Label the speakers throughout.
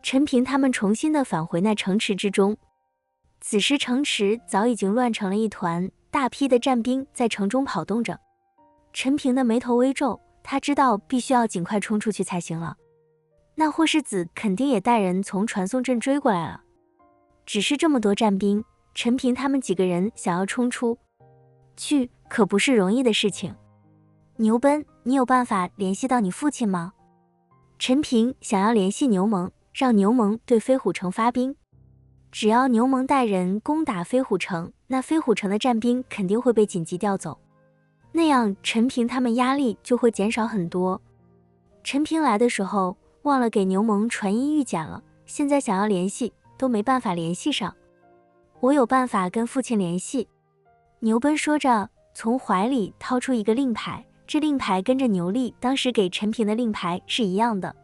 Speaker 1: 陈平他们重新的返回那城池之中。此时城池早已经乱成了一团，大批的战兵在城中跑动着。陈平的眉头微皱，他知道必须要尽快冲出去才行了。那霍世子肯定也带人从传送阵追过来了。只是这么多战兵，陈平他们几个人想要冲出去可不是容易的事情。牛奔，你有办法联系到你父亲吗？陈平想要联系牛虻，让牛虻对飞虎城发兵。只要牛虻带人攻打飞虎城，那飞虎城的战兵肯定会被紧急调走，那样陈平他们压力就会减少很多。陈平来的时候忘了给牛虻传音预检了，现在想要联系都没办法联系上。我有办法跟父亲联系。牛奔说着，从怀里掏出一个令牌，这令牌跟着牛力当时给陈平的令牌是一样的。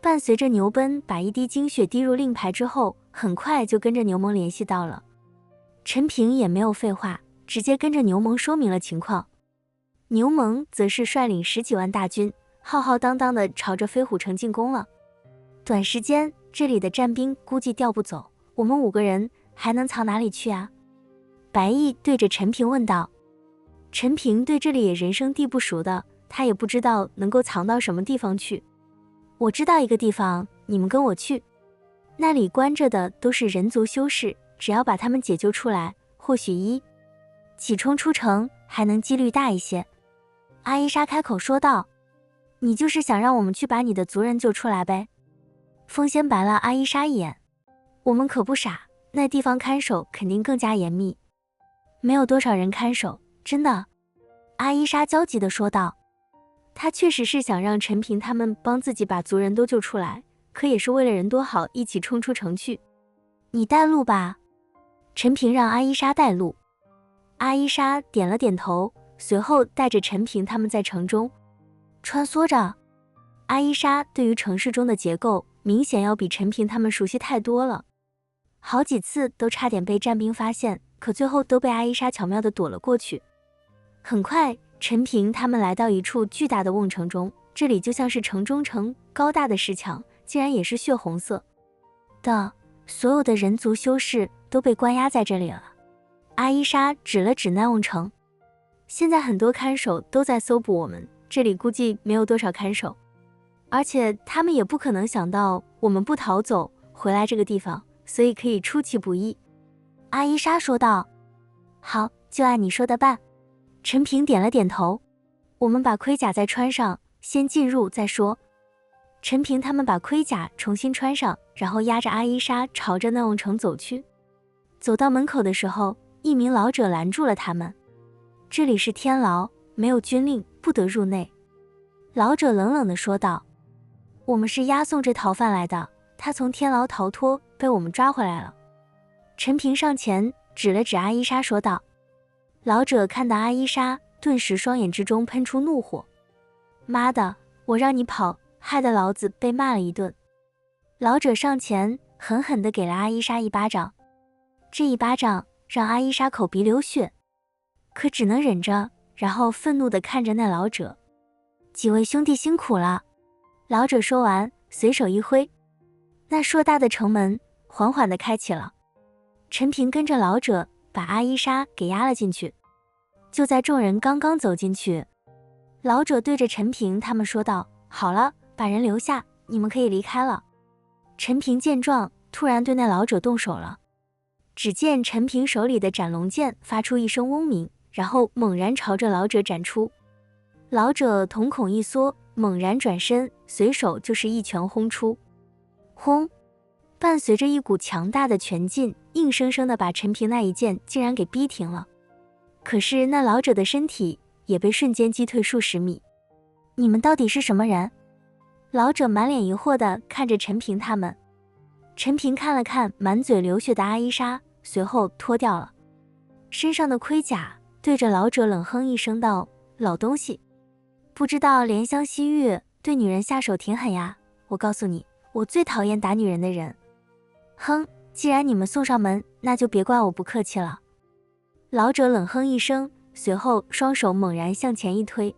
Speaker 1: 伴随着牛奔把一滴精血滴入令牌之后，很快就跟着牛虻联系到了。陈平也没有废话，直接跟着牛虻说明了情况。牛虻则是率领10几万大军，浩浩荡荡地朝着飞虎城进攻了。短时间，这里的战兵估计调不走，我们5个人还能藏哪里去啊？白毅对着陈平问道。陈平对这里也人生地不熟的，他也不知道能够藏到什么地方去。我知道一个地方，你们跟我去。那里关着的都是人族修士，只要把他们解救出来，或许一起冲出城还能几率大一些。阿伊莎开口说道。你就是想让我们去把你的族人救出来呗？风仙白了阿伊莎一眼。我们可不傻，那地方看守肯定更加严密，没有多少人看守，真的。阿伊莎焦急地说道。他确实是想让陈平他们帮自己把族人都救出来，可也是为了人多好，一起冲出城去。你带路吧。陈平让阿伊莎带路。阿伊莎点了点头，随后带着陈平他们在城中穿梭着。阿伊莎对于城市中的结构明显要比陈平他们熟悉太多了，好几次都差点被战兵发现，可最后都被阿伊莎巧妙地躲了过去。很快，陈平他们来到一处巨大的瓮城中，这里就像是城中城，高大的石墙竟然也是血红色的，所有的人族修士都被关押在这里了。阿伊莎指了指那瓮城，现在很多看守都在搜捕我们，这里估计没有多少看守，而且他们也不可能想到我们不逃走回来这个地方，所以可以出其不意。阿伊莎说道。好，就按你说的办。陈平点了点头。我们把盔甲再穿上，先进入再说。陈平他们把盔甲重新穿上，然后押着阿伊莎朝着那瓮城走去。走到门口的时候，一名老者拦住了他们。这里是天牢，没有军令，不得入内。老者冷冷地说道。我们是押送这逃犯来的，他从天牢逃脱，被我们抓回来了。陈平上前指了指阿伊莎说道。老者看到阿伊莎，顿时双眼之中喷出怒火。妈的，我让你跑，害得老子被骂了一顿。老者上前狠狠地给了阿伊莎一巴掌，这一巴掌让阿伊莎口鼻流血，可只能忍着，然后愤怒地看着那老者。几位兄弟辛苦了。老者说完，随手一挥，那硕大的城门缓缓地开启了。陈平跟着老者把阿伊莎给押了进去。就在众人刚刚走进去，老者对着陈平他们说道，好了，把人留下，你们可以离开了。陈平见状，突然对那老者动手了。只见陈平手里的斩龙剑发出一声嗡鸣，然后猛然朝着老者斩出。老者瞳孔一缩，猛然转身，随手就是一拳轰出。轰！伴随着一股强大的拳劲，硬生生的把陈平那一剑竟然给逼停了。可是那老者的身体也被瞬间击退数十米。你们到底是什么人？老者满脸疑惑地看着陈平他们。陈平看了看满嘴流血的阿伊莎，随后脱掉了身上的盔甲，对着老者冷哼一声道，老东西，不知道怜香惜玉，对女人下手挺狠呀。我告诉你，我最讨厌打女人的人。哼，既然你们送上门，那就别怪我不客气了。老者冷哼一声，随后双手猛然向前一推，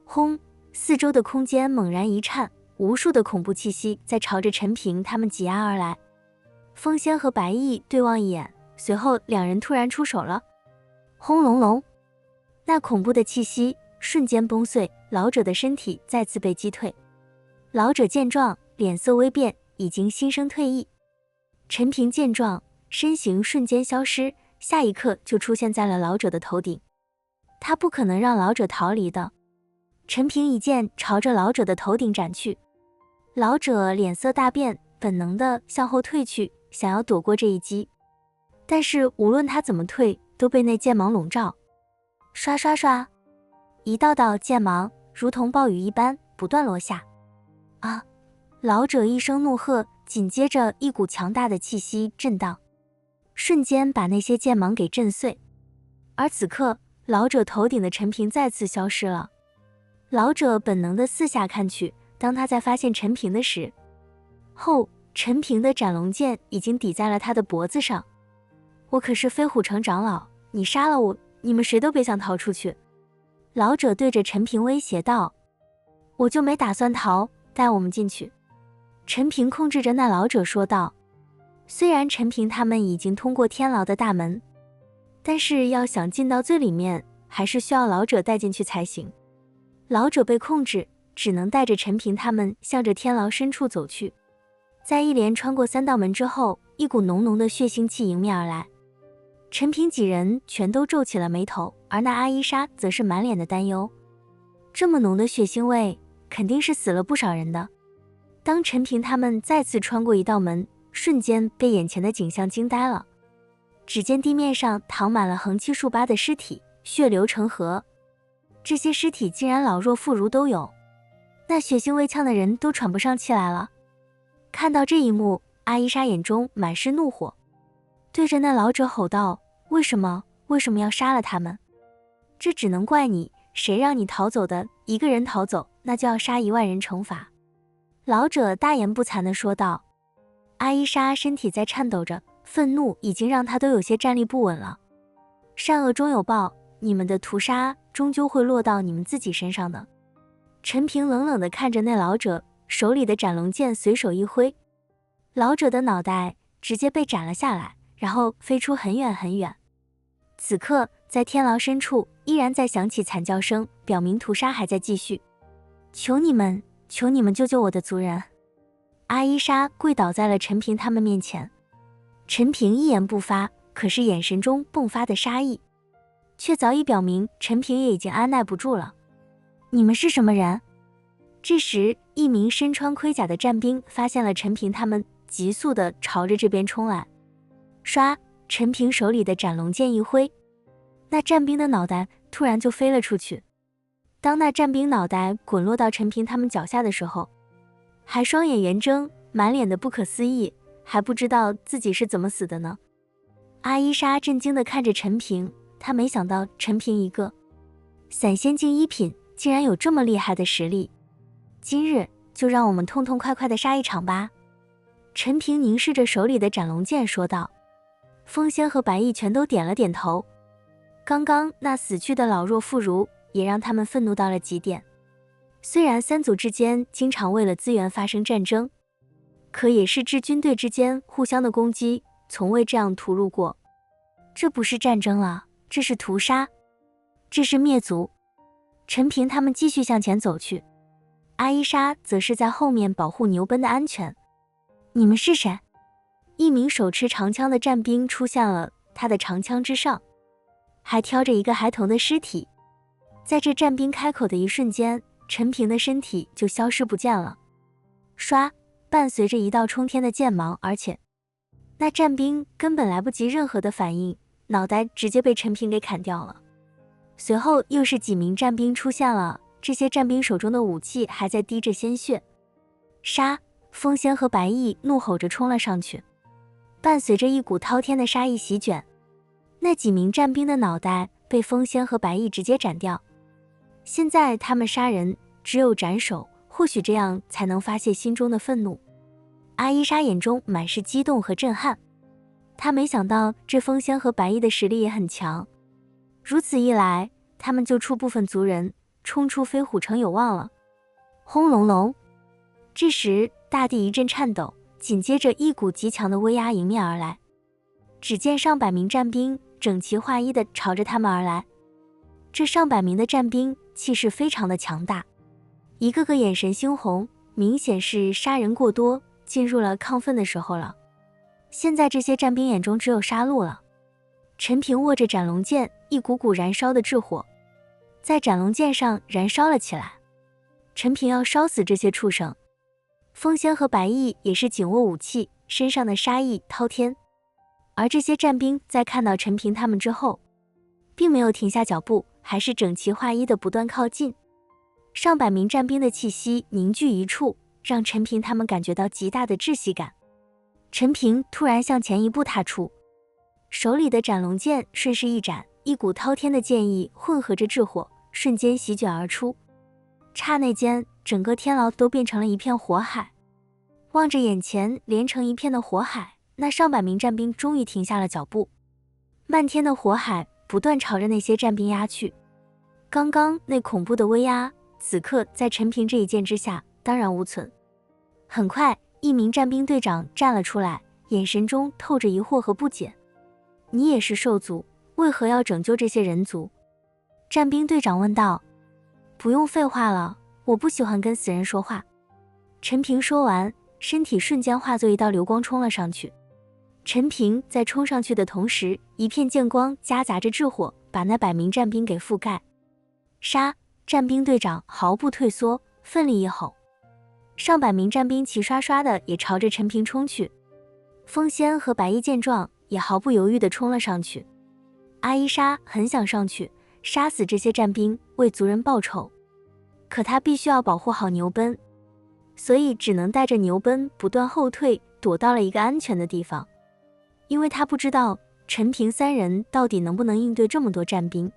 Speaker 1: 轰！四周的空间猛然一颤，无数的恐怖气息在朝着陈平他们挤压而来。风仙和白毅对望一眼，随后两人突然出手了。轰隆隆，那恐怖的气息瞬间崩碎，老者的身体再次被击退。老者见状，脸色微变，已经心生退意。陈平见状，身形瞬间消失，下一刻就出现在了老者的头顶。他不可能让老者逃离的。陈平一剑朝着老者的头顶斩去，老者脸色大变，本能的向后退去，想要躲过这一击。但是无论他怎么退，都被那剑芒笼罩。刷刷刷，一道道剑芒如同暴雨一般不断落下。啊！老者一声怒喝，紧接着一股强大的气息震荡，瞬间把那些剑芒给震碎。而此刻，老者头顶的陈平再次消失了。老者本能的四下看去，当他在发现陈平的时候，陈平的斩龙剑已经抵在了他的脖子上。我可是飞虎城长老，你杀了我，你们谁都别想逃出去。老者对着陈平威胁道。我就没打算逃，带我们进去。陈平控制着那老者说道。虽然陈平他们已经通过天牢的大门，但是要想进到最里面，还是需要老者带进去才行。老者被控制，只能带着陈平他们向着天牢深处走去。在一连穿过3道门之后，一股浓浓的血腥气迎面而来。陈平几人全都皱起了眉头，而那阿伊莎则是满脸的担忧。这么浓的血腥味，肯定是死了不少人的。当陈平他们再次穿过1道门，瞬间被眼前的景象惊呆了。只见地面上躺满了横七竖八的尸体，血流成河。这些尸体竟然老弱妇孺都有，那血腥味呛的人都喘不上气来了。看到这一幕，阿伊莎眼中满是怒火，对着那老者吼道：为什么要杀了他们？这只能怪你，谁让你逃走的？一个人逃走，那就要杀1万人惩罚。老者大言不惭地说道。阿伊莎身体在颤抖着，愤怒已经让她都有些站立不稳了。善恶终有报，你们的屠杀终究会落到你们自己身上的。陈平冷冷地看着那老者，手里的斩龙剑随手一挥，老者的脑袋直接被斩了下来，然后飞出很远很远。此刻在天牢深处依然在响起惨叫声，表明屠杀还在继续。求你们救救我的族人！阿伊莎跪倒在了陈平他们面前。陈平一言不发，可是眼神中迸发的杀意却早已表明陈平也已经按耐不住了。你们是什么人？这时一名身穿盔甲的战兵发现了陈平他们，急速地朝着这边冲来。唰，陈平手里的斩龙剑一挥，那战兵的脑袋突然就飞了出去。当那战兵脑袋滚落到陈平他们脚下的时候，还双眼圆睁，满脸的不可思议，还不知道自己是怎么死的呢。阿伊莎震惊地看着陈平，她没想到陈平一个散仙境1品竟然有这么厉害的实力，今日就让我们痛痛快快地杀一场吧。陈平凝视着手里的斩龙剑说道。风仙和白毅全都点了点头。刚刚那死去的老弱妇孺也让他们愤怒到了极点。虽然3族之间经常为了资源发生战争，可也是支军队之间互相的攻击，从未这样屠戮过。这不是战争了，这是屠杀，这是灭族。陈平他们继续向前走去，阿伊莎则是在后面保护牛奔的安全。你们是谁？一名手持长枪的战兵出现了，他的长枪之上还挑着一个孩童的尸体。在这战兵开口的一瞬间，陈平的身体就消失不见了。唰，伴随着1道冲天的剑芒，而且那战兵根本来不及任何的反应，脑袋直接被陈平给砍掉了。随后又是几名战兵出现了，这些战兵手中的武器还在滴着鲜血。杀！风仙和白毅怒吼着冲了上去，伴随着一股滔天的杀意席卷，那几名战兵的脑袋被风仙和白毅直接斩掉。现在他们杀人只有斩首，或许这样才能发泄心中的愤怒。阿伊莎眼中满是激动和震撼，她没想到这风仙和白毅的实力也很强，如此一来，他们救出部分族人，冲出飞虎城有望了。轰隆隆，这时，大地一阵颤抖，紧接着一股极强的威压迎面而来。只见上百名战兵整齐划一地朝着他们而来。这上百名的战兵气势非常的强大，一个个眼神猩红，明显是杀人过多，进入了亢奋的时候了。现在这些战兵眼中只有杀戮了。陈平握着斩龙剑，一股股燃烧的炽火在斩龙剑上燃烧了起来。陈平要烧死这些畜生。风仙和白毅也是紧握武器，身上的杀意滔天。而这些战兵在看到陈平他们之后，并没有停下脚步，还是整齐划一的不断靠近。上百名战兵的气息凝聚一处，让陈平他们感觉到极大的窒息感。陈平突然向前一步踏出，手里的斩龙剑顺势一斩，一股滔天的剑意混合着炽火，瞬间席卷而出。刹那间，整个天牢都变成了一片火海。望着眼前连成一片的火海，那上百名战兵终于停下了脚步。漫天的火海不断朝着那些战兵压去。刚刚那恐怖的威压，此刻在陈平这一剑之下当然无存。很快，一名战兵队长站了出来，眼神中透着疑惑和不解。你也是兽族，为何要拯救这些人族？战兵队长问道。不用废话了，我不喜欢跟死人说话。陈平说完，身体瞬间化作一道流光冲了上去。陈平在冲上去的同时，一片剑光夹杂着炽火，把那百名战兵给覆盖。杀！战兵队长毫不退缩，奋力一吼。上百名战兵齐刷刷的也朝着陈平冲去。风仙和白衣见状，也毫不犹豫地冲了上去。阿伊莎很想上去杀死这些战兵，为族人报仇，可他必须要保护好牛奔，所以只能带着牛奔不断后退，躲到了一个安全的地方。因为他不知道陈平三人到底能不能应对这么多战兵。